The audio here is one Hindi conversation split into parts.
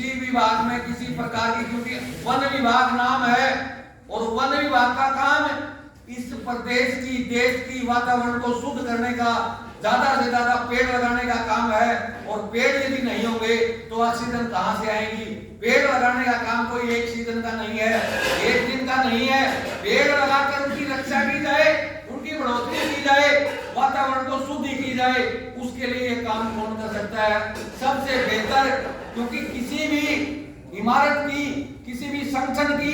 किसी विभाग में किसी प्रकार की, क्योंकि वन विभाग नाम है और वन विभाग का काम इस प्रदेश की, देश की वातावरण को शुद्ध करने का, ज्यादा से ज्यादा पेड़ लगाने का काम है। और पेड़ यदि नहीं होंगे तो ऑक्सीजन कहां से आएगी? पेड़ लगाने का काम कोई एक सीजन का नहीं है, एक दिन का नहीं है। पेड़ लगाकर उनकी रक्षा की जाए, उनकी बढ़ोतरी की जाए, वातावरण को शुद्ध की जाए, उसके लिए ये काम कौन कर सकता है? सबसे बेहतर, क्योंकि किसी भी इमारत की, किसी भी संगठन की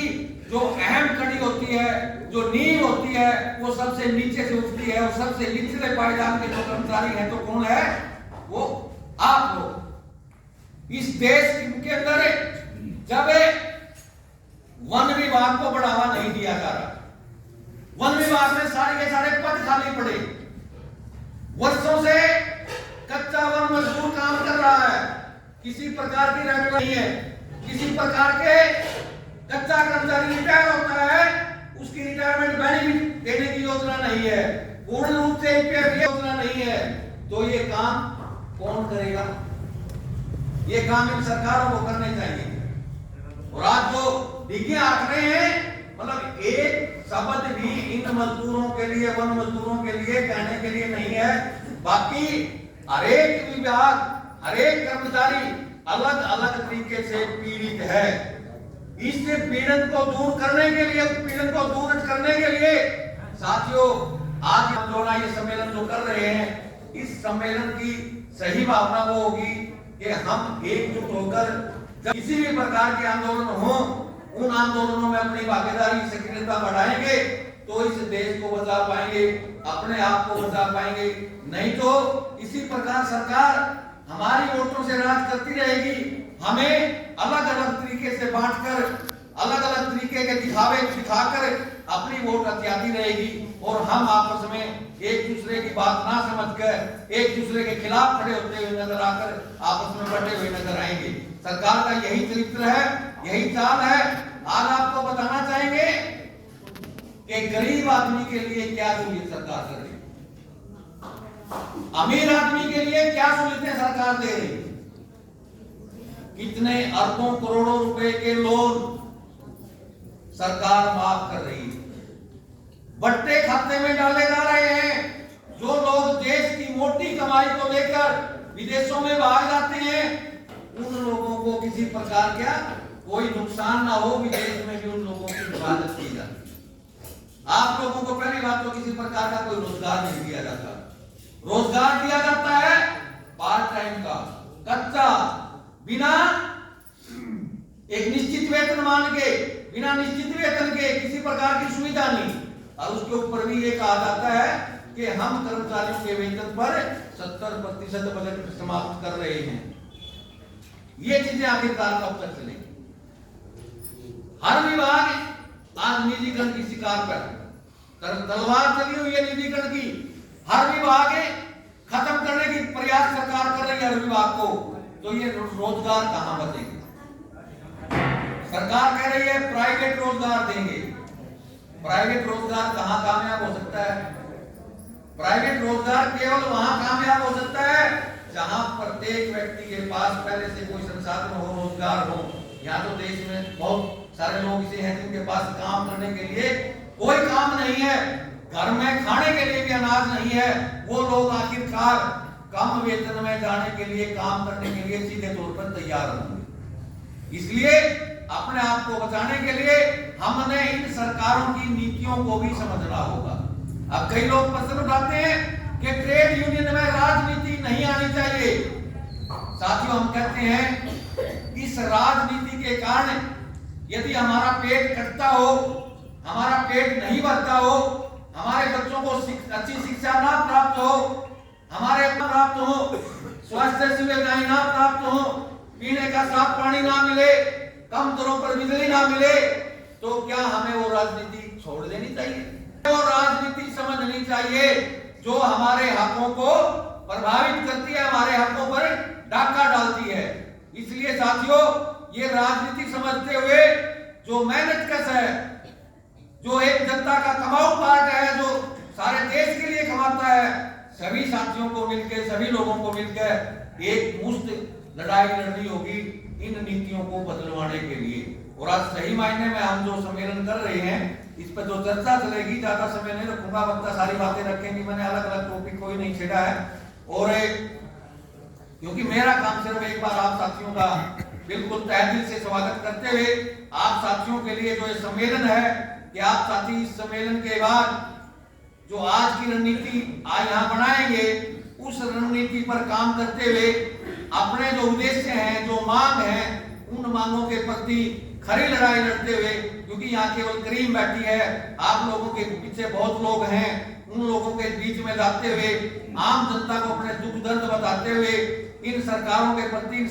जो अहम कड़ी होती है, जो नींव होती है, वो सबसे नीचे से उठती है। और सबसे निचले पायदान के जो कर्मचारी हैं तो कौन है? वो आप लोग। इस देश के अंदर जब वन विभाग को बढ़ावा नहीं दिया जा रहा, वन विभाग में सारे के सारे पद खाली पड़े, वर्षों से कच्चा वन मजदूर काम कर रहा है, किसी प्रकार की रेट नहीं है, किसी प्रकार के कच्चा कर्मचारी रिटायर होता है, उसकी रिटायरमेंट बेनिफिट देने की योजना नहीं है, पूर्ण रूप से ईपीएफ योजना नहीं है। तो ये काम कौन करेगा? ये काम इन सरकारों को करने चाहिए। और आज जो डिग्गियां आंक रहे हैं, मतलब एक शब्द भी इन मजदूरों के लिए, वन मजदूरों के लिए कहने के लिए नहीं है। बाकी हरेक विभाग, हरेक कर्मचारी अलग अलग तरीके से पीड़ित है। इस पीड़न को दूर करने के लिए, पीड़न को दूर करने के लिए साथियों, आज हम लोग ये सम्मेलन जो कर रहे हैं, इस सम्मेलन की सही भावना वो होगी कि हम एकजुट होकर जब किसी भी प्रकार के आंदोलन हो, उन आंदोलनों में अपनी भागीदारी, सक्रियता बढ़ाएंगे तो इस देश को बचा पाएंगे, अपने आप को बचा पाएंगे। नहीं तो इसी प्रकार सरकार हमारी वोटों से राज करती रहेगी, हमें अलग अलग तरीके से बांटकर, अलग अलग तरीके के दिखावे दिखाकर अपनी वोट हथियाती रहेगी और हम आपस में एक दूसरे की बात ना समझकर एक दूसरे के खिलाफ खड़े होते हुए नजर आकर आपस में बटे हुए नजर आएंगे। सरकार का यही चरित्र है, यही चाल है। आज आपको बताना चाहेंगे कि गरीब आदमी के लिए क्या सहूलियत सरकार कर रही है, अमीर आदमी के लिए क्या सहूलियतें सरकार दे रही है। कितने अरबों करोड़ों रुपए के लोन सरकार माफ कर रही है, बट्टे खाते में डाले जा रहे हैं। जो लोग देश की मोटी कमाई को लेकर विदेशों में भाग जाते हैं, उन लोगों को किसी प्रकार का कोई नुकसान ना हो, विदेश में भी उन लोगों की हिफाजत की जाती। आप लोगों को पहली बात तो किसी प्रकार का कोई रोजगार नहीं दिया जाता। रोजगार दिया जाता है पार्ट टाइम का, कच्चा, बिना एक निश्चित वेतन मान के, बिना निश्चित वेतन के, किसी प्रकार की सुविधा नहीं। और उसके ऊपर भी ये कहा जाता है कि हम कर्मचारियों के वेतन पर 70% बजट समाप्त कर रहे हैं। ये चीजें आखिरकार कब तक चलेंगी? हर विभाग आज निजीकरण की शिकार पर तलवार चली हुई है निजीकरण की। हर विभाग खत्म करने की प्रयास सरकार कर रही है हर विभाग को। तो ये रोजगार कहां बचेंगे? सरकार कह रही है प्राइवेट रोजगार देंगे। प्राइवेट रोजगार कहां कामयाब हो सकता है? प्राइवेट रोजगार केवल वहां कामयाब हो सकता है जहां प्रत्येक व्यक्ति के पास पहले से कोई संसाधन हो, रोजगार हो। यहाँ तो देश में बहुत सारे लोग ऐसे हैं जिनके पास काम करने के लिए कोई काम नहीं है, घर में खाने के लिए भी अनाज नहीं है। वो लोग आखिरकार कम वेतन में जाने के लिए, काम करने के लिए सीधे तौर पर तैयार होंगे। इसलिए अपने आप को बचाने के लिए हमने इन सरकारों की नीतियों को भी समझना होगा। अब कई लोग प्रश्न उठाते हैं कि ट्रेड यूनियन में राजनीति नहीं आनी चाहिए। साथियों, हम कहते हैं इस राजनीति के कारण यदि हमारा पेट कटता हो, हमारा पेट नहीं भरता हो, हमारे बच्चों को अच्छी शिक्षा ना प्राप्त हो, हमारे प्राप्त हो, स्वास्थ्य सुविधाएं ना प्राप्त हो, पीने का साफ पानी ना मिले, कम दरों पर बिजली ना मिले, तो क्या हमें वो राजनीति छोड़ देनी चाहिए? वो राजनीति समझनी चाहिए जो हमारे हकों को प्रभावित करती है, हमारे हकों पर डाका डालती है। इसलिए साथियों, ये राजनीति समझते हुए जो मेहनत कश है, जो एक जनता का कमाऊ पार्ट है, जो सारे देश के लिए कमाता है, सभी साथियों को मिलकर, सभी लोगों को मिलकर एक मुश्त लड़ाई लड़नी होगी इन नीतियों को बदलवाने के लिए। और आज सही मायने में हम जो सम्मेलन कर रहे हैं इस पर जो चर्चा चलेगी, ज्यादा समय नहीं रखूंगा, वक्त सारी बातें रखेंगी, मैंने अलग अलग टॉपिक कोई नहीं छेड़ा है। और क्योंकि मेरा काम सिर्फ एक बार आप साथियों का बिल्कुल तहे दिल से स्वागत करते हुए आप साथियों के लिए जो ये सम्मेलन है कि आप साथी इस सम्मेलन के बाद जो आज की रणनीति आज यहाँ बनाएंगे उस रणनीति पर काम करते हुए अपने जो उद्देश्य हैं, जो मांग है, उन मांगों के प्रति खरी लड़ाई लड़ते हुए, क्योंकि यहाँ केवल करीम बैठी है, आप लोगों के पीछे बहुत लोग हैं, उन लोगों के बीच में जाते हुए आम जनता को अपने दुख दर्द बताते हुए इन सरकारों के प्रति